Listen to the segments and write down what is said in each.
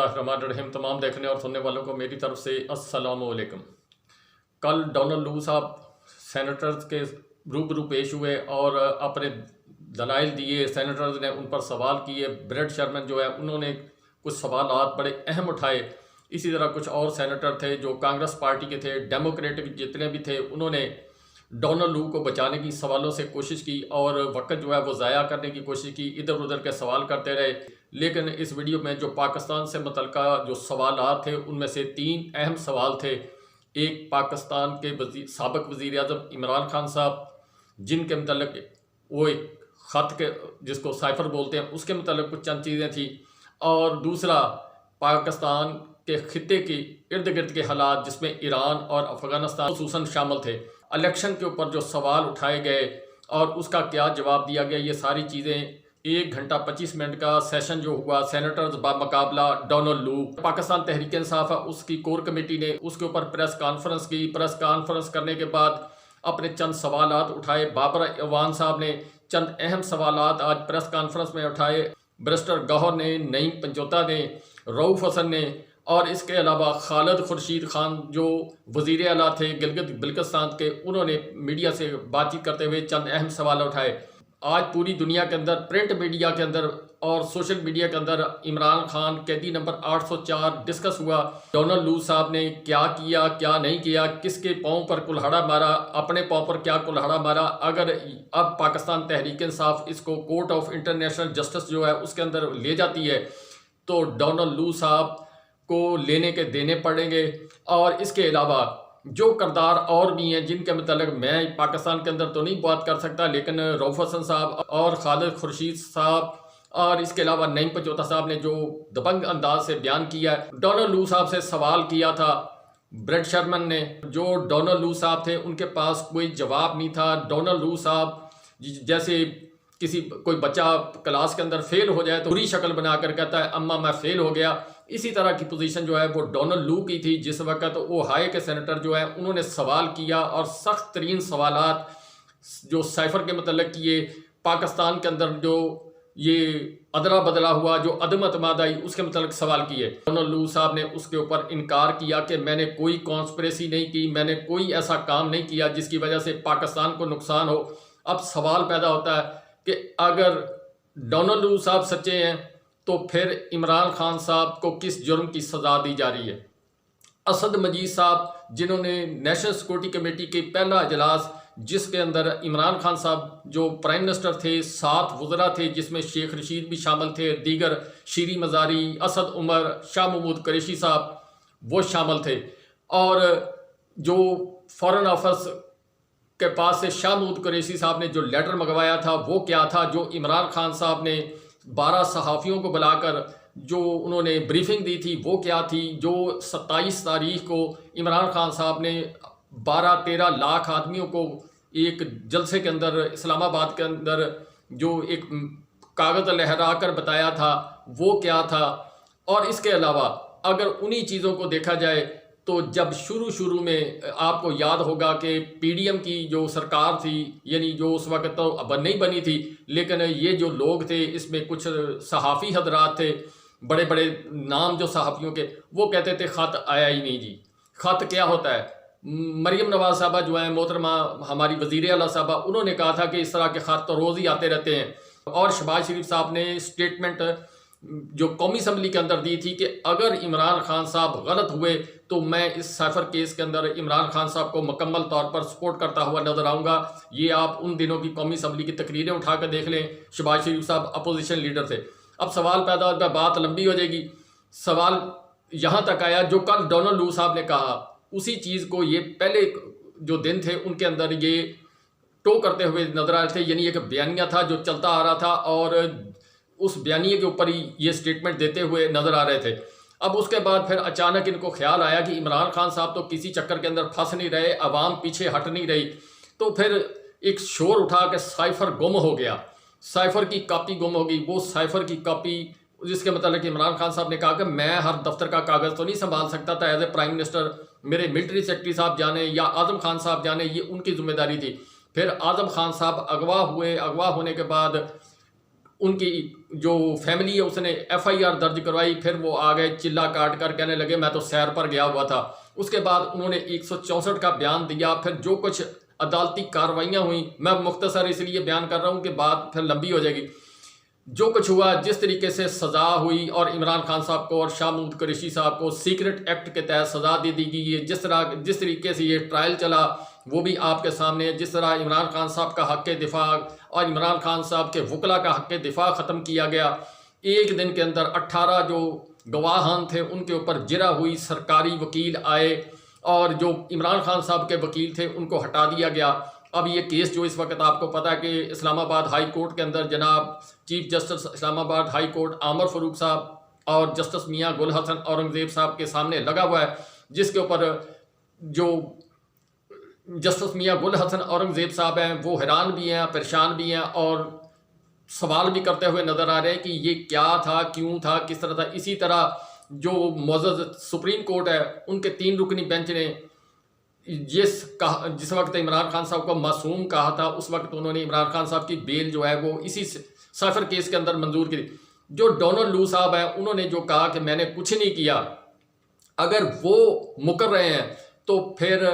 الرحمن الرحیم۔ تمام دیکھنے اور سننے والوں کو میری طرف سے السلام علیکم۔ کل ڈونلڈ لو صاحب سینیٹرز کے روبرو پیش ہوئے اور اپنے دلائل دیے، سینیٹرز نے ان پر سوال کیے۔ بریٹ شرمن جو ہے انہوں نے کچھ سوالات بڑے اہم اٹھائے، اسی طرح کچھ اور سینیٹر تھے جو کانگریس پارٹی کے تھے، ڈیموکریٹک جتنے بھی تھے، انہوں نے ڈونلڈ لو کو بچانے کی سوالوں سے کوشش کی اور وقت جو ہے وہ ضائع کرنے کی کوشش کی، ادھر ادھر کے سوال کرتے رہے۔ لیکن اس ویڈیو میں جو پاکستان سے متعلقہ جو سوالات تھے ان میں سے 3 اہم سوال تھے۔ ایک پاکستان کے سابق وزیر اعظم عمران خان صاحب، جن کے متعلق وہ ایک خط کے جس کو سائفر بولتے ہیں اس کے متعلق کچھ چند چیزیں تھیں، اور دوسرا پاکستان کے خطے کی ارد گرد کے حالات جس میں ایران اور افغانستان خصوصاً شامل تھے، الیکشن کے اوپر جو سوال اٹھائے گئے اور اس کا کیا جواب دیا گیا، یہ ساری چیزیں 1 گھنٹہ 25 منٹ کا سیشن جو ہوا سینیٹرز بمقابلہ ڈونلڈ لو۔ پاکستان تحریک انصاف ہے، اس کی کور کمیٹی نے اس کے اوپر پریس کانفرنس کی۔ پریس کانفرنس کرنے کے بعد اپنے چند سوالات اٹھائے۔ بابر اعوان صاحب نے چند اہم سوالات آج پریس کانفرنس میں اٹھائے۔ برسٹر گوہر نے، نعیم پنجوتا نے، رؤوف حسن نے، اور اس کے علاوہ خالد خورشید خان جو وزیر اعلیٰ تھے گلگت بلتستان کے، انہوں نے میڈیا سے بات چیت کرتے ہوئے چند اہم سوال اٹھائے۔ آج پوری دنیا کے اندر پرنٹ میڈیا کے اندر اور سوشل میڈیا کے اندر عمران خان قیدی نمبر 804 ڈسکس ہوا۔ ڈونلڈ لو صاحب نے کیا کیا، کیا نہیں کیا، کس کے پاؤں پر کلہاڑا مارا، اپنے پاؤں پر کیا کلہاڑا مارا۔ اگر اب پاکستان تحریک انصاف اس کو کورٹ آف انٹرنیشنل جسٹس جو ہے اس کے اندر لے جاتی ہے تو ڈونلڈ لو صاحب کو لینے کے دینے پڑیں گے۔ اور اس کے علاوہ جو کردار اور بھی ہیں جن کے متعلق میں پاکستان کے اندر تو نہیں بات کر سکتا، لیکن رؤوف حسن صاحب اور خالد خورشید صاحب اور اس کے علاوہ نعیم پنجوتا صاحب نے جو دبنگ انداز سے بیان کیا ہے۔ ڈونلڈ لو صاحب سے سوال کیا تھا بریٹ شرمن نے، جو ڈونلڈ لو صاحب تھے ان کے پاس کوئی جواب نہیں تھا۔ ڈونلڈ لو صاحب جیسے کوئی بچہ کلاس کے اندر فیل ہو جائے تو بری شکل بنا کر کہتا ہے اماں میں فیل ہو گیا، اسی طرح کی پوزیشن جو ہے وہ ڈونلڈ لو کی تھی جس وقت وہ ہائے کے سینیٹر جو ہے انہوں نے سوال کیا اور سخت ترین سوالات جو سائفر کے متعلق کیے، پاکستان کے اندر جو یہ ادلا بدلا ہوا، جو عدم اعتماد آئی، اس کے متعلق سوال کیے۔ ڈونلڈ لو صاحب نے اس کے اوپر انکار کیا کہ میں نے کوئی کانسپریسی نہیں کی، میں نے کوئی ایسا کام نہیں کیا جس کی وجہ سے پاکستان کو نقصان ہو۔ اب سوال پیدا ہوتا ہے کہ اگر ڈونلڈ لو صاحب سچے ہیں تو پھر عمران خان صاحب کو کس جرم کی سزا دی جا رہی ہے؟ اسد مجید صاحب جنہوں نے نیشنل سیکورٹی کمیٹی کے پہلا اجلاس جس کے اندر عمران خان صاحب جو پرائم منسٹر تھے، 7 وزراء تھے جس میں شیخ رشید بھی شامل تھے، دیگر شیری مزاری، اسد عمر، شاہ محمود قریشی صاحب وہ شامل تھے، اور جو فارن آفس کے پاس سے شاہ محمود قریشی صاحب نے جو لیٹر منگوایا تھا وہ کیا تھا، جو عمران خان صاحب نے 12 صحافیوں کو بلا کر جو انہوں نے بریفنگ دی تھی وہ کیا تھی، جو 27 تاریخ کو عمران خان صاحب نے 12-13 لاکھ آدمیوں کو ایک جلسے کے اندر اسلام آباد کے اندر جو ایک کاغذ لہرا کر بتایا تھا وہ کیا تھا۔ اور اس کے علاوہ اگر انہی چیزوں کو دیکھا جائے تو جب شروع میں آپ کو یاد ہوگا کہ پی ڈی ایم کی جو سرکار تھی، یعنی جو اس وقت تو اب نہیں بنی تھی، لیکن یہ جو لوگ تھے اس میں کچھ صحافی حضرات تھے، بڑے بڑے نام جو صحافیوں کے، وہ کہتے تھے خط آیا ہی نہیں جی۔ خط کیا ہوتا ہے؟ مریم نواز صاحبہ جو ہیں محترمہ ہماری وزیر اعلیٰ صاحبہ، انہوں نے کہا تھا کہ اس طرح کے خط تو روز ہی آتے رہتے ہیں، اور شہباز شریف صاحب نے اسٹیٹمنٹ جو قومی اسمبلی کے اندر دی تھی کہ اگر عمران خان صاحب غلط ہوئے تو میں اس سائفر کیس کے اندر عمران خان صاحب کو مکمل طور پر سپورٹ کرتا ہوا نظر آؤں گا۔ یہ آپ ان دنوں کی قومی اسمبلی کی تقریریں اٹھا کر دیکھ لیں، شہباز شریف صاحب اپوزیشن لیڈر تھے۔ اب سوال پیدا ہوتا ہے، بات لمبی ہو جائے گی، سوال یہاں تک آیا جو کل ڈونلڈ لو صاحب نے کہا اسی چیز کو یہ پہلے جو دن تھے ان کے اندر یہ ٹو کرتے ہوئے نظر آ رہے تھے، یعنی ایک بیانیہ تھا جو چلتا آ رہا تھا اور اس بیانیے کے اوپر ہی یہ سٹیٹمنٹ دیتے ہوئے نظر آ رہے تھے۔ اب اس کے بعد پھر اچانک ان کو خیال آیا کہ عمران خان صاحب تو کسی چکر کے اندر پھنس نہیں رہے، عوام پیچھے ہٹ نہیں رہی، تو پھر ایک شور اٹھا کہ سائفر گم ہو گیا، سائفر کی کاپی گم ہو گئی۔ وہ سائفر کی کاپی جس کے متعلق عمران خان صاحب نے کہا کہ میں ہر دفتر کا کاغذ تو نہیں سنبھال سکتا تھا ایز اے پرائم منسٹر، میرے ملٹری سیکرٹری صاحب جانے یا اعظم خان صاحب جانے، یہ ان کی ذمہ داری تھی۔ پھر اعظم خان صاحب اغوا ہوئے، اغوا ہونے کے بعد ان کی جو فیملی ہے اس نے FIR درج کروائی. پھر وہ آ گئے چلا کاٹ کر کہنے لگے میں تو سیر پر گیا ہوا تھا. اس کے بعد انہوں نے 164 کا بیان دیا. پھر جو کچھ عدالتی کارروائیاں ہوئیں، میں مختصر اس لیے بیان کر رہا ہوں کہ بات پھر لمبی ہو جائے گی. جو کچھ ہوا، جس طریقے سے سزا ہوئی اور عمران خان صاحب کو اور شاہ محمود قریشی صاحب کو سیکرٹ ایکٹ کے تحت سزا دے دی گئی ہے. جس طریقے سے یہ ٹرائل چلا وہ بھی آپ کے سامنے ہے. جس طرح عمران خان صاحب کا حق دفاع اور عمران خان صاحب کے وکلا کا حق دفاع ختم کیا گیا. ایک دن کے اندر 18 جو گواہان تھے ان کے اوپر جرح ہوئی. سرکاری وکیل آئے اور جو عمران خان صاحب کے وکیل تھے ان کو ہٹا دیا گیا. اب یہ کیس جو اس وقت آپ کو پتا ہے کہ اسلام آباد ہائی کورٹ کے اندر جناب چیف جسٹس اسلام آباد ہائی کورٹ عامر فاروق صاحب اور جسٹس میاں گل حسن اورنگزیب صاحب کے سامنے لگا ہوا ہے، جس کے اوپر جو جسٹس میاں گل حسن اورنگزیب صاحب ہیں وہ حیران بھی ہیں، پریشان بھی ہیں اور سوال بھی کرتے ہوئے نظر آ رہے ہیں کہ یہ کیا تھا، کیوں تھا، کس طرح تھا. اسی طرح جو معزز سپریم کورٹ ہے ان کے 3 رکنی بینچ نے جس وقت عمران خان صاحب کو معصوم کہا تھا اس وقت انہوں نے عمران خان صاحب کی بیل جو ہے وہ اسی سائفر کیس کے اندر منظور کی. جو ڈونلڈ لو صاحب ہیں انہوں نے جو کہا کہ میں نے کچھ نہیں کیا، اگر وہ مکر رہے ہیں تو پھر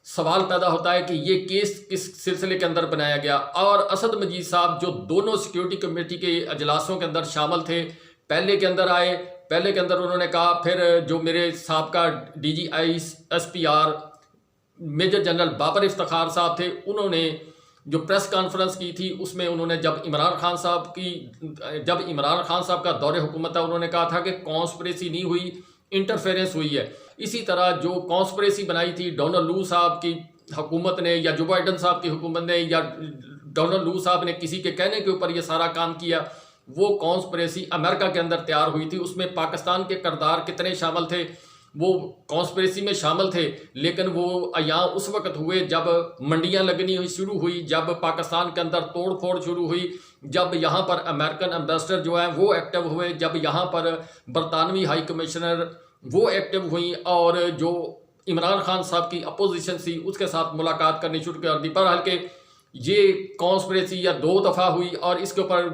سوال پیدا ہوتا ہے کہ یہ کیس کس سلسلے کے اندر بنایا گیا. اور اسد مجید صاحب جو دونوں سیکیورٹی کمیٹی کے اجلاسوں کے اندر شامل تھے، پہلے کے اندر آئے، پہلے کے اندر انہوں نے کہا، پھر جو میرے سابقہ DGI SPR major general Babar Iftikhar صاحب تھے انہوں نے جو پریس کانفرنس کی تھی اس میں انہوں نے جب عمران خان صاحب کا دور حکومت تھا انہوں نے کہا تھا کہ کانسپریسی نہیں ہوئی، انٹرفیرنس ہوئی ہے. اسی طرح جو کانسپریسی بنائی تھی ڈونلڈ لو صاحب کی حکومت نے یا جو بائیڈن صاحب کی حکومت نے یا ڈونلڈ لو صاحب نے کسی کے کہنے کے اوپر یہ سارا کام کیا، وہ کانسپریسی امریکہ کے اندر تیار ہوئی تھی. اس میں پاکستان کے کردار کتنے شامل تھے، وہ کانسپریسی میں شامل تھے، لیکن وہ ایام اس وقت ہوئے جب منڈیاں لگنی شروع ہوئی، جب پاکستان کے اندر توڑ پھوڑ شروع ہوئی، جب یہاں پر امریکن ایمبیسڈر جو ہیں وہ ایکٹیو ہوئے، جب یہاں پر برطانوی ہائی کمشنر وہ ایکٹیو ہوئیں اور جو عمران خان صاحب کی اپوزیشن تھی اس کے ساتھ ملاقات کرنی شروع کر دی. بہرحال کہ یہ کانسپریسی یا 2 دفعہ ہوئی اور اس کے اوپر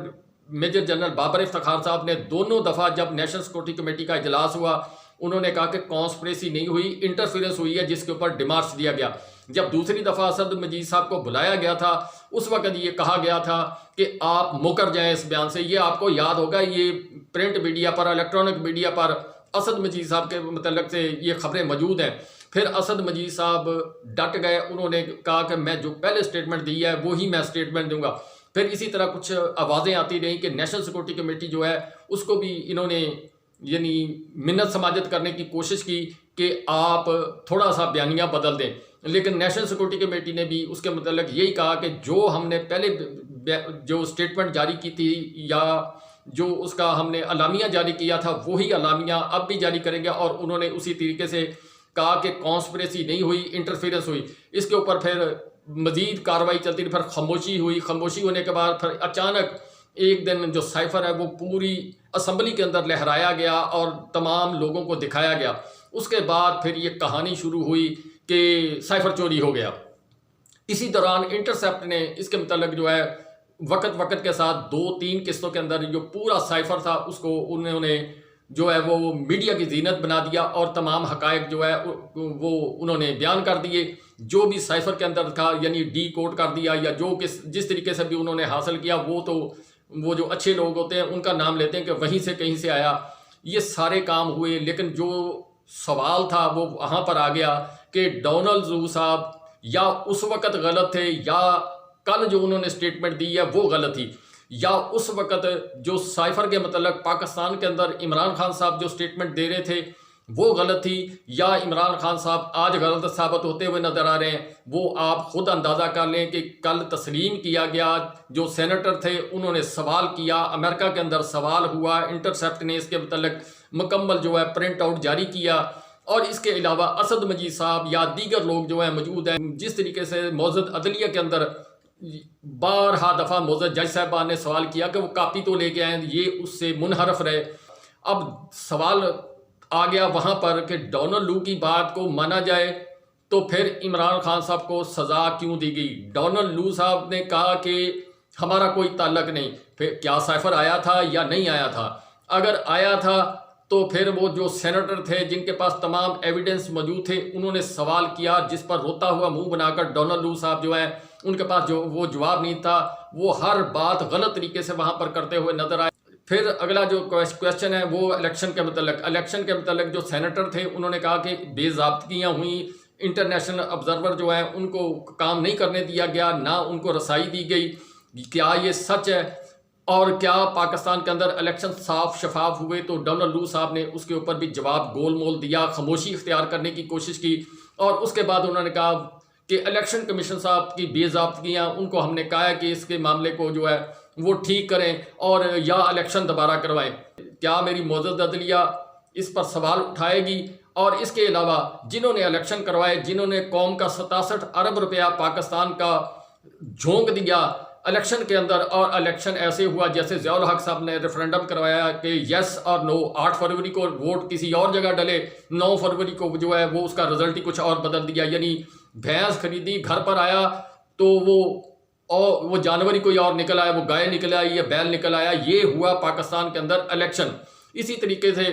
میجر جنرل بابر افتخار صاحب نے دونوں دفعہ جب نیشنل سیکورٹی کمیٹی کا اجلاس ہوا انہوں نے کہا کہ کانسپریسی نہیں ہوئی، انٹرفیرنس ہوئی ہے، جس کے اوپر ڈیمارچ دیا گیا. جب دوسری دفعہ اسد مجید صاحب کو بلایا گیا تھا اس وقت یہ کہا گیا تھا کہ آپ مکر جائیں اس بیان سے. یہ آپ کو یاد ہوگا، یہ پرنٹ میڈیا پر، الیکٹرانک میڈیا پر اسد مجید صاحب کے متعلق سے یہ خبریں موجود ہیں. پھر اسد مجید صاحب ڈٹ گئے، انہوں نے کہا کہ میں جو پہلے سٹیٹمنٹ دی ہے وہی میں سٹیٹمنٹ دوں گا. پھر اسی طرح کچھ آوازیں آتی رہیں کہ نیشنل سیکورٹی کمیٹی جو ہے اس کو بھی انہوں نے یعنی منت سماجت کرنے کی کوشش کی کہ آپ تھوڑا سا بیانیہ بدل دیں، لیکن نیشنل سیکورٹی کمیٹی نے بھی اس کے متعلق یہی کہا کہ جو ہم نے پہلے جو سٹیٹمنٹ جاری کی تھی یا جو اس کا ہم نے اعلامیہ جاری کیا تھا وہی اعلامیہ اب بھی جاری کریں گے. اور انہوں نے اسی طریقے سے کہا کہ کانسپریسی نہیں ہوئی، انٹرفیرنس ہوئی. اس کے اوپر پھر مزید کارروائی چلتی رہی، پھر خاموشی ہوئی. خاموشی ہونے کے بعد پھر اچانک ایک دن جو سائفر ہے وہ پوری اسمبلی کے اندر لہرایا گیا اور تمام لوگوں کو دکھایا گیا. اس کے بعد پھر یہ کہانی شروع ہوئی کہ سائفر چوری ہو گیا. اسی دوران انٹرسیپٹ نے اس کے متعلق جو ہے وقت کے ساتھ 2-3 قسطوں کے اندر جو پورا سائفر تھا اس کو انہوں نے جو ہے وہ میڈیا کی زینت بنا دیا اور تمام حقائق جو ہے وہ انہوں نے بیان کر دیے. جو بھی سائفر کے اندر تھا یعنی ڈی کوڈ کر دیا یا جو جس طریقے سے بھی انہوں نے حاصل کیا، وہ جو اچھے لوگ ہوتے ہیں ان کا نام لیتے ہیں کہ وہیں سے کہیں سے آیا. یہ سارے کام ہوئے، لیکن جو سوال تھا وہ وہاں پر آ گیا کہ ڈونلڈ لو صاحب یا اس وقت غلط تھے یا کل جو انہوں نے سٹیٹمنٹ دی ہے وہ غلط تھی، یا اس وقت جو سائفر کے متعلق پاکستان کے اندر عمران خان صاحب جو سٹیٹمنٹ دے رہے تھے وہ غلط تھی، یا عمران خان صاحب آج غلط ثابت ہوتے ہوئے نظر آ رہے ہیں. وہ آپ خود اندازہ کر لیں کہ کل تسلیم کیا گیا، جو سینیٹر تھے انہوں نے سوال کیا، امریکہ کے اندر سوال ہوا، انٹرسیپٹ نے اس کے متعلق مکمل جو ہے پرنٹ آؤٹ جاری کیا. اور اس کے علاوہ اسد مجید صاحب یا دیگر لوگ جو ہیں موجود ہیں. جس طریقے سے معزز عدلیہ کے اندر بارہا دفعہ معزز جج صاحبان نے سوال کیا کہ وہ کاپی تو لے کے آئیں، یہ اس سے منحرف رہے. اب سوال آ گیا وہاں پر کہ ڈونلڈ لو کی بات کو مانا جائے تو پھر عمران خان صاحب کو سزا کیوں دی گئی. ڈونلڈ لو صاحب نے کہا کہ ہمارا کوئی تعلق نہیں. پھر کیا سائفر آیا تھا یا نہیں آیا تھا؟ اگر آیا تھا تو پھر وہ جو سینیٹر تھے جن کے پاس تمام ایویڈنس موجود تھے انہوں نے سوال کیا، جس پر روتا ہوا منہ بنا کر ڈونلڈ لو صاحب جو ہیں ان کے پاس جو وہ جواب نہیں تھا، وہ ہر بات غلط طریقے سے وہاں پر کرتے ہوئے نظر آئے. پھر اگلا جو کویشچن ہے وہ الیکشن کے متعلق جو سینیٹر تھے انہوں نے کہا کہ بے ضابطگیاں ہوئیں، انٹرنیشنل آبزرور جو ہیں ان کو کام نہیں کرنے دیا گیا، نہ ان کو رسائی دی گئی. کیا یہ سچ ہے؟ اور کیا پاکستان کے اندر الیکشن صاف شفاف ہوئے؟ تو ڈونلڈ لو صاحب نے اس کے اوپر بھی جواب گول مول دیا، خاموشی اختیار کرنے کی کوشش کی، اور اس کے بعد انہوں نے کہا کہ الیکشن کمیشن صاحب کی بے ضابطگیاں ان کو ہم نے کہا ہے کہ اس کے معاملے کو جو ہے وہ ٹھیک کریں اور یا الیکشن دوبارہ کروائیں. کیا میری معزز عدلیہ اس پر سوال اٹھائے گی؟ اور اس کے علاوہ جنہوں نے الیکشن کروائے، جنہوں نے قوم کا 67 ارب روپیہ پاکستان کا جھونک دیا الیکشن کے اندر، اور الیکشن ایسے ہوا جیسے ضیاء الحق صاحب نے ریفرینڈم کروایا کہ یس اور نو، 8 فروری کو ووٹ کسی اور جگہ ڈلے، 9 فروری کو جو ہے وہ اس کا رزلٹ ہی کچھ اور بدل دیا. یعنی بھینس خریدی، گھر پر آیا تو وہ جانور ہی کوئی اور نکل آیا، وہ گائے نکل آئی یا بیل نکل آیا. یہ ہوا پاکستان کے اندر الیکشن. اسی طریقے سے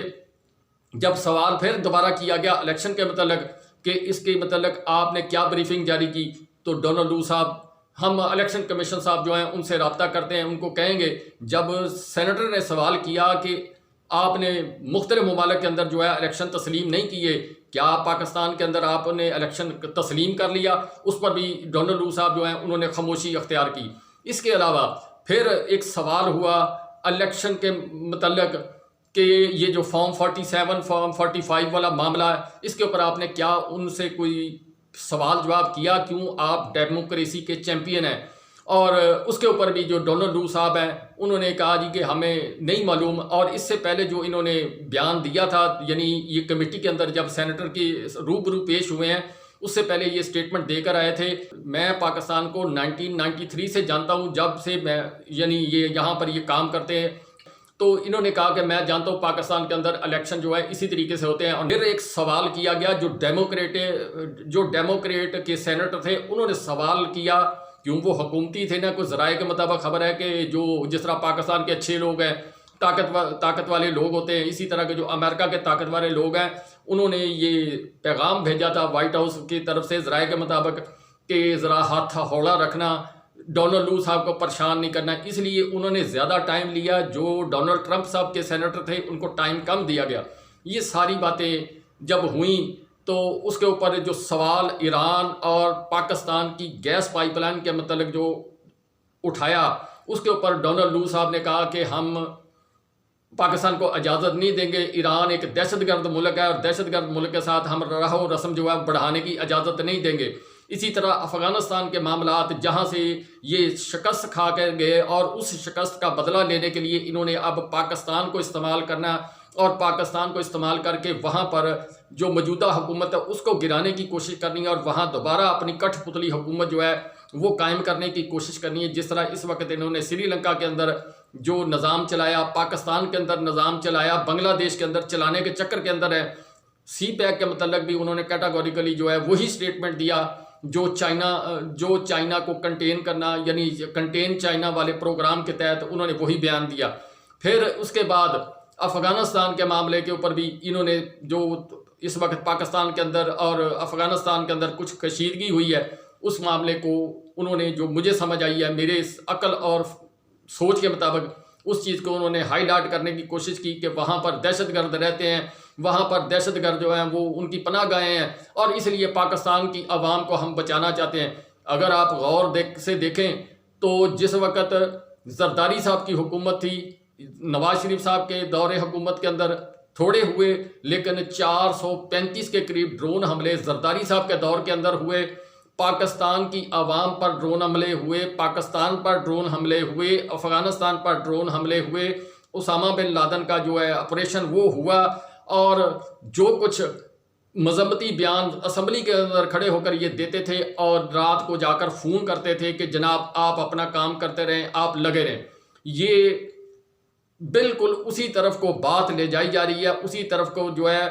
جب سوال پھر دوبارہ کیا گیا الیکشن کے متعلق کہ اس کے متعلق آپ نے کیا بریفنگ جاری کی، تو ڈونلڈ لو صاحب، ہم الیکشن کمیشن صاحب جو ہیں ان سے رابطہ کرتے ہیں، ان کو کہیں گے جب سینیٹر نے سوال کیا کہ آپ نے مختلف ممالک کے اندر جو ہے الیکشن تسلیم نہیں کیے، کیا پاکستان کے اندر آپ نے الیکشن تسلیم کر لیا؟ اس پر بھی ڈونلڈ لو صاحب جو ہیں انہوں نے خاموشی اختیار کی. اس کے علاوہ پھر ایک سوال ہوا الیکشن کے متعلق کہ یہ جو فارم 47 فارم 45 والا معاملہ ہے، اس کے اوپر آپ نے کیا ان سے کوئی سوال جواب کیا؟ کیوں آپ ڈیموکریسی کے چیمپئن ہیں؟ اور اس کے اوپر بھی جو ڈونلڈ لو صاحب ہیں انہوں نے کہا جی کہ ہمیں نہیں معلوم. اور اس سے پہلے جو انہوں نے بیان دیا تھا، یعنی یہ کمیٹی کے اندر جب سینیٹر کی روبرو پیش ہوئے ہیں اس سے پہلے یہ سٹیٹمنٹ دے کر آئے تھے، میں پاکستان کو 1993 سے جانتا ہوں، جب سے میں یعنی یہ یہاں پر یہ کام کرتے ہیں. تو انہوں نے کہا کہ میں جانتا ہوں پاکستان کے اندر الیکشن جو ہے اسی طریقے سے ہوتے ہیں. اور پھر ایک سوال کیا گیا جو ڈیموکریٹ کے سینیٹر تھے انہوں نے سوال کیا، کیوں وہ حکومتی تھے نا، کوئی ذرائع کے مطابق خبر ہے کہ جو جس طرح پاکستان کے اچھے لوگ ہیں، طاقت والے لوگ ہوتے ہیں، اسی طرح کے جو امریکہ کے طاقت والے لوگ ہیں، انہوں نے یہ پیغام بھیجا تھا وائٹ ہاؤس کی طرف سے ذرائع کے مطابق کہ ذرا ہاتھ ہولا رکھنا، ڈونلڈ لو صاحب کو پریشان نہیں کرنا. اس لیے انہوں نے زیادہ ٹائم لیا، جو ڈونلڈ ٹرمپ صاحب کے سینیٹر تھے ان کو ٹائم کم دیا گیا. یہ ساری باتیں جب ہوئیں تو اس کے اوپر جو سوال ایران اور پاکستان کی گیس پائپ لائن کے متعلق جو اٹھایا، اس کے اوپر ڈونلڈ لو صاحب نے کہا کہ ہم پاکستان کو اجازت نہیں دیں گے، ایران ایک دہشت گرد ملک ہے اور دہشت گرد ملک کے ساتھ ہم رہو و رسم جو ہے بڑھانے کی اجازت نہیں دیں گے. اسی طرح افغانستان کے معاملات جہاں سے یہ شکست کھا کے گئے اور اس شکست کا بدلہ لینے کے لیے انہوں نے اب پاکستان کو استعمال کرنا اور پاکستان کو استعمال کر کے وہاں پر جو موجودہ حکومت ہے اس کو گرانے کی کوشش کرنی ہے اور وہاں دوبارہ اپنی کٹھ پتلی حکومت جو ہے وہ قائم کرنے کی کوشش کرنی ہے. جس طرح اس وقت انہوں نے سری لنکا کے اندر جو نظام چلایا، پاکستان کے اندر نظام چلایا، بنگلہ دیش کے اندر چلانے کے چکر کے اندر ہے. سی پیک کے متعلق بھی انہوں نے کیٹاگوریکلی جو ہے وہی سٹیٹمنٹ دیا جو چائنا کو کنٹین کرنا، یعنی کنٹین چائنا والے پروگرام کے تحت انہوں نے وہی بیان دیا. پھر اس کے بعد افغانستان کے معاملے کے اوپر بھی انہوں نے جو اس وقت پاکستان کے اندر اور افغانستان کے اندر کچھ کشیدگی ہوئی ہے اس معاملے کو انہوں نے، جو مجھے سمجھ آئی ہے میرے اس عقل اور سوچ کے مطابق، اس چیز کو انہوں نے ہائی لائٹ کرنے کی کوشش کی کہ وہاں پر دہشت گرد رہتے ہیں، وہاں پر دہشت گرد جو ہیں وہ ان کی پناہ گاہیں ہیں اور اس لیے پاکستان کی عوام کو ہم بچانا چاہتے ہیں. اگر آپ غور سے دیکھیں تو جس وقت زرداری صاحب کی حکومت تھی، نواز شریف صاحب کے دور حکومت کے اندر تھوڑے ہوئے لیکن 435 کے قریب ڈرون حملے زرداری صاحب کے دور کے اندر ہوئے. پاکستان کی عوام پر ڈرون حملے ہوئے، پاکستان پر ڈرون حملے ہوئے، افغانستان پر ڈرون حملے ہوئے، اسامہ بن لادن کا جو ہے آپریشن وہ ہوا. اور جو کچھ مذمتی بیان اسمبلی کے اندر کھڑے ہو کر یہ دیتے تھے اور رات کو جا کر فون کرتے تھے کہ جناب آپ اپنا کام کرتے رہیں، آپ لگے رہیں، یہ بالکل اسی طرف کو بات لے جائی جا رہی ہے، اسی طرف کو جو ہے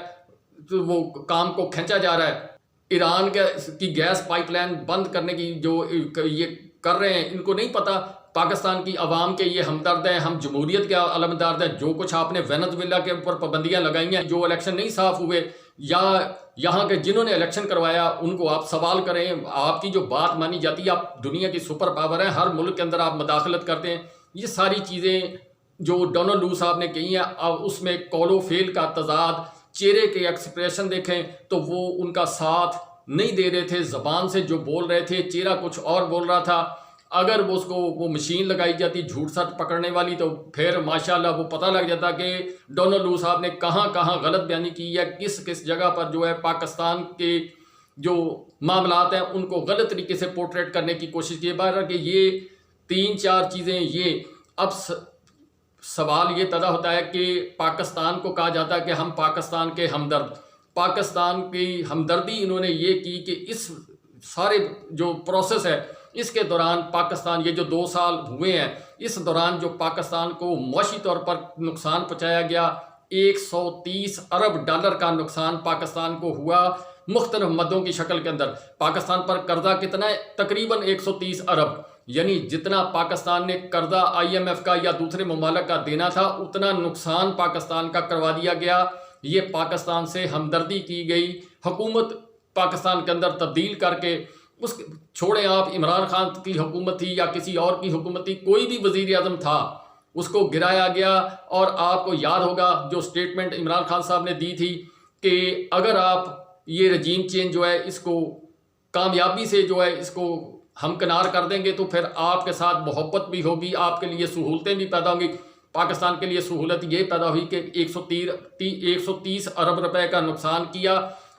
وہ کام کو کھینچا جا رہا ہے. ایران کی گیس پائپ لائن بند کرنے کی جو یہ کر رہے ہیں، ان کو نہیں پتا پاکستان کی عوام کے یہ ہمدرد ہیں، ہم جمہوریت کے علمبردار ہیں. جو کچھ آپ نے وینزویلا کے اوپر پابندیاں لگائی ہیں، جو الیکشن نہیں صاف ہوئے، یا یہاں کے جنہوں نے الیکشن کروایا ان کو آپ سوال کریں. آپ کی جو بات مانی جاتی ہے، آپ دنیا کی سپر پاور ہیں، ہر ملک کے اندر آپ مداخلت کرتے ہیں. یہ ساری چیزیں جو ڈونلڈ لو صاحب نے کہی ہیں، اب اس میں قول و فعل کا تضاد، چہرے کے ایکسپریشن دیکھیں تو وہ ان کا ساتھ نہیں دے رہے تھے. زبان سے جو بول رہے تھے، چہرہ کچھ اور بول رہا تھا. اگر وہ اس کو وہ مشین لگائی جاتی جھوٹ سچ پکڑنے والی، تو پھر ماشاءاللہ وہ پتہ لگ جاتا کہ ڈونلڈ لو صاحب نے کہاں کہاں غلط بیانی کی ہے، کس کس جگہ پر جو ہے پاکستان کے جو معاملات ہیں ان کو غلط طریقے سے پورٹریٹ کرنے کی کوشش کی. بہرحال کہ یہ 3-4 چیزیں، یہ اب سوال یہ پیدا ہوتا ہے کہ پاکستان کو کہا جاتا ہے کہ ہم پاکستان کے ہمدرد. پاکستان کی ہمدردی انہوں نے یہ کی کہ اس سارے جو پروسیس ہے اس کے دوران پاکستان، یہ جو 2 سال ہوئے ہیں، اس دوران جو پاکستان کو معاشی طور پر نقصان پہنچایا گیا، 130 ارب ڈالر کا نقصان پاکستان کو ہوا مختلف مدوں کی شکل کے اندر. پاکستان پر قرضہ کتنا ہے؟ تقریباً 130 ارب. یعنی جتنا پاکستان نے قرضہ IMF کا یا دوسرے ممالک کا دینا تھا، اتنا نقصان پاکستان کا کروا دیا گیا. یہ پاکستان سے ہمدردی کی گئی. حکومت پاکستان کے اندر تبدیل کر کے اس چھوڑیں آپ عمران خان کی حکومت تھی یا کسی اور کی حکومت تھی، کوئی بھی وزیر اعظم تھا اس کو گرایا گیا. اور آپ کو یاد ہوگا جو سٹیٹمنٹ عمران خان صاحب نے دی تھی کہ اگر آپ یہ رجیم چینج جو ہے اس کو کامیابی سے جو ہے اس کو ہمکنار کر دیں گے تو پھر آپ کے ساتھ محبت بھی ہوگی، آپ کے لیے سہولتیں بھی پیدا ہوں گی. پاکستان کے لیے سہولت یہ پیدا ہوئی کہ 130 ارب روپے کا نقصان کیا.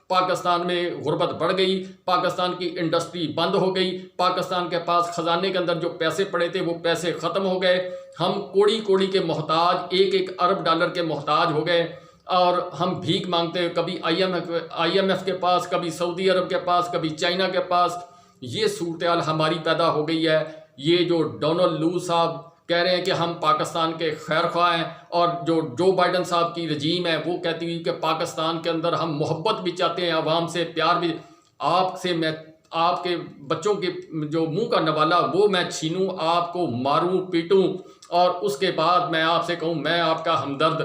پاکستان میں غربت بڑھ گئی، پاکستان کی انڈسٹری بند ہو گئی، پاکستان کے پاس خزانے کے اندر جو پیسے پڑے تھے وہ پیسے ختم ہو گئے. ہم کوڑی کوڑی کے محتاج، 1 ارب ڈالر کے محتاج ہو گئے. اور ہم بھیک مانگتے، کبھی IMF کے پاس، کبھی سعودی عرب کے پاس، کبھی چائنا کے پاس. یہ صورتحال ہماری پیدا ہو گئی ہے. یہ جو ڈونلڈ لو صاحب کہہ رہے ہیں کہ ہم پاکستان کے خیر خواہ ہیں، اور جو بائیڈن صاحب کی رجیم ہے وہ کہتی ہوئی کہ پاکستان کے اندر ہم محبت بھی چاہتے ہیں، عوام سے پیار بھی. آپ سے میں آپ کے بچوں کے جو منہ کا نوالا وہ میں چھینوں، آپ کو ماروں پیٹوں، اور اس کے بعد میں آپ سے کہوں میں آپ کا ہمدرد.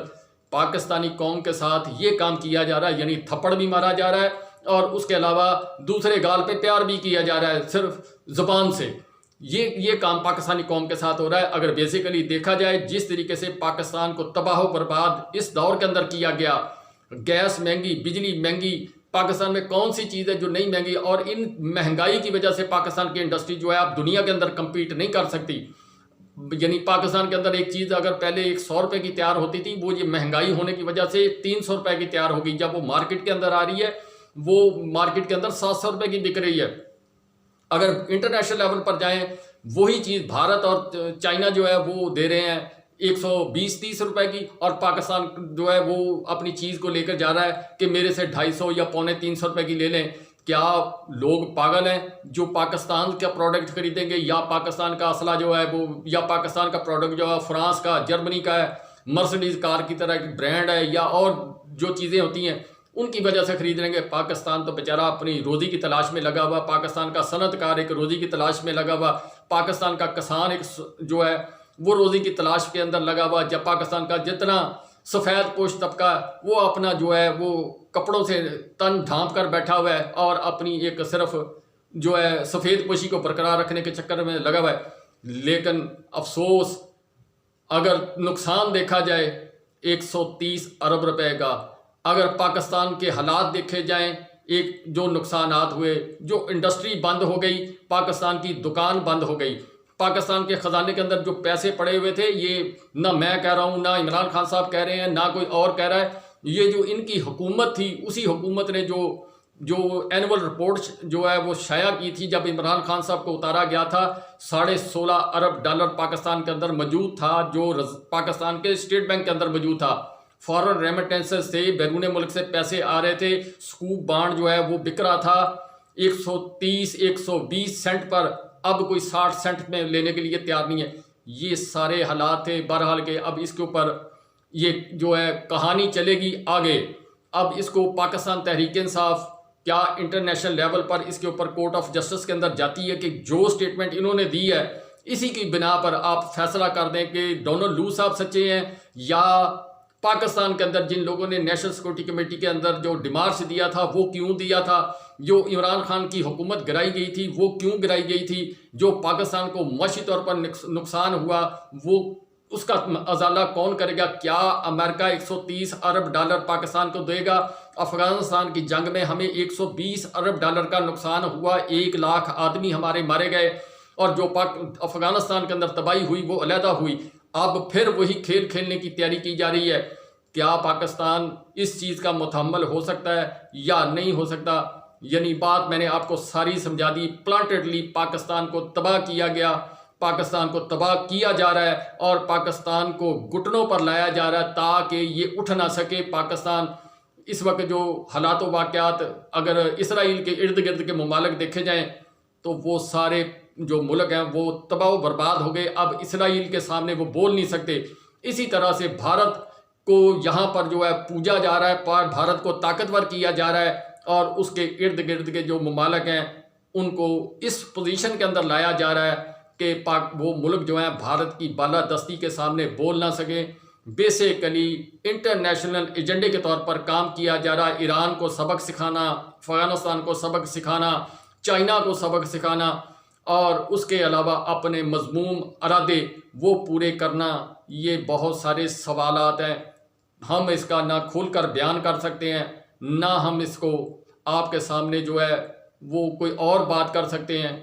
پاکستانی قوم کے ساتھ یہ کام کیا جا رہا ہے، یعنی تھپڑ بھی مارا جا رہا ہے اور اس کے علاوہ دوسرے گال پہ پیار بھی کیا جا رہا ہے صرف زبان سے. یہ کام پاکستانی قوم کے ساتھ ہو رہا ہے. اگر بیسیکلی دیکھا جائے جس طریقے سے پاکستان کو تباہ و برباد اس دور کے اندر کیا گیا، گیس مہنگی، بجلی مہنگی، پاکستان میں کون سی چیز ہے جو نہیں مہنگی؟ اور ان مہنگائی کی وجہ سے پاکستان کی انڈسٹری جو ہے اب دنیا کے اندر کمپیٹ نہیں کر سکتی. یعنی پاکستان کے اندر ایک چیز اگر پہلے 100 روپے کی تیار ہوتی تھی، وہ یہ مہنگائی ہونے کی وجہ سے 300 روپے کی تیار ہو گئی. جب وہ مارکیٹ کے اندر آ رہی ہے وہ مارکیٹ کے اندر 700 روپے کی بک رہی ہے. اگر انٹرنیشنل لیول پر جائیں وہی چیز بھارت اور چائنا جو ہے وہ دے رہے ہیں 120-30 روپے کی، اور پاکستان جو ہے وہ اپنی چیز کو لے کر جا رہا ہے کہ میرے سے 250 یا 350 روپے کی لے لیں. کیا لوگ پاگل ہیں جو پاکستان کا پروڈکٹ خریدیں گے، یا پاکستان کا اسلحہ جو ہے وہ، یا پاکستان کا پروڈکٹ جو ہے فرانس کا، جرمنی کا ہے، مرسڈیز کار کی طرح ایک برانڈ ہے، یا اور جو چیزیں ہوتی ہیں ان کی وجہ سے خرید لیں گے؟ پاکستان تو بیچارہ اپنی روزی کی تلاش میں لگا ہوا، پاکستان کا صنعت کار ایک روزی کی تلاش میں لگا ہوا، پاکستان کا کسان ایک جو ہے وہ روزی کی تلاش کے اندر لگا ہوا. جب پاکستان کا جتنا سفید پوش طبقہ وہ اپنا جو ہے وہ کپڑوں سے تن ڈھانپ کر بیٹھا ہوا ہے اور اپنی ایک صرف جو ہے سفید پوشی کو برقرار رکھنے کے چکر میں لگا ہوا ہے. لیکن افسوس اگر نقصان دیکھا جائے 130 ارب روپے کا، اگر پاکستان کے حالات دیکھے جائیں، ایک جو نقصانات ہوئے، جو انڈسٹری بند ہو گئی، پاکستان کی دکان بند ہو گئی، پاکستان کے خزانے کے اندر جو پیسے پڑے ہوئے تھے، یہ نہ میں کہہ رہا ہوں، نہ عمران خان صاحب کہہ رہے ہیں، نہ کوئی اور کہہ رہا ہے، یہ جو ان کی حکومت تھی اسی حکومت نے جو اینول رپورٹ جو ہے وہ شائع کی تھی جب عمران خان صاحب کو اتارا گیا تھا، 16.5 ارب ڈالر پاکستان کے اندر موجود تھا، جو پاکستان کے اسٹیٹ بینک کے اندر موجود تھا. فارن ریمیٹنسز سے بیرون ملک سے پیسے آ رہے تھے. سکوپ بانڈ جو ہے وہ بک رہا تھا 130-120 سینٹ پر، اب کوئی 60 سینٹ میں لینے کے لیے تیار نہیں ہے. یہ سارے حالات تھے. بہرحال کہ اب اس کے اوپر یہ جو ہے کہانی چلے گی آگے. اب اس کو پاکستان تحریک انصاف کیا انٹرنیشنل لیول پر اس کے اوپر کورٹ آف جسٹس کے اندر جاتی ہے کہ جو سٹیٹمنٹ انہوں نے دی ہے اسی کی بنا پر آپ فیصلہ کر دیں کہ ڈونلڈ لو صاحب سچے ہیں یا پاکستان کے اندر جن لوگوں نے نیشنل سیکورٹی کمیٹی کے اندر جو ڈیمارچ دیا تھا وہ کیوں دیا تھا، جو عمران خان کی حکومت گرائی گئی تھی وہ کیوں گرائی گئی تھی، جو پاکستان کو معاشی طور پر نقصان ہوا وہ اس کا ازالہ کون کرے گا، کیا امریکہ 130 ارب ڈالر پاکستان کو دے گا، افغانستان کی جنگ میں ہمیں 120 ارب ڈالر کا نقصان ہوا، 1 لاکھ آدمی ہمارے مارے گئے، اور جو افغانستان کے اندر تباہی ہوئی وہ علیحدہ ہوئی۔ اب پھر وہی کھیل کھیلنے کی تیاری کی جا رہی ہے۔ کیا پاکستان اس چیز کا متحمل ہو سکتا ہے یا نہیں ہو سکتا؟ یعنی بات میں نے آپ کو ساری سمجھا دی۔ پلانٹڈلی پاکستان کو تباہ کیا گیا، پاکستان کو تباہ کیا جا رہا ہے اور پاکستان کو گھٹنوں پر لایا جا رہا ہے تاکہ یہ اٹھ نہ سکے۔ پاکستان اس وقت جو حالات و واقعات اگر اسرائیل کے ارد گرد کے ممالک دیکھے جائیں تو وہ سارے جو ملک ہیں وہ تباہ و برباد ہو گئے، اب اسرائیل کے سامنے وہ بول نہیں سکتے۔ اسی طرح سے بھارت کو یہاں پر جو ہے پوجا جا رہا ہے، بھارت کو طاقتور کیا جا رہا ہے اور اس کے ارد گرد کے جو ممالک ہیں ان کو اس پوزیشن کے اندر لایا جا رہا ہے کہ وہ ملک جو ہیں بھارت کی بالادستی کے سامنے بول نہ سکیں۔ بیسیکلی انٹرنیشنل ایجنڈے کے طور پر کام کیا جا رہا ہے، ایران کو سبق سکھانا، افغانستان کو سبق سکھانا، چائنا کو سبق سکھانا، اور اس کے علاوہ اپنے مذموم ارادے وہ پورے کرنا۔ یہ بہت سارے سوالات ہیں، ہم اس کا نہ کھول کر بیان کر سکتے ہیں نہ ہم اس کو آپ کے سامنے جو ہے وہ کوئی اور بات کر سکتے ہیں۔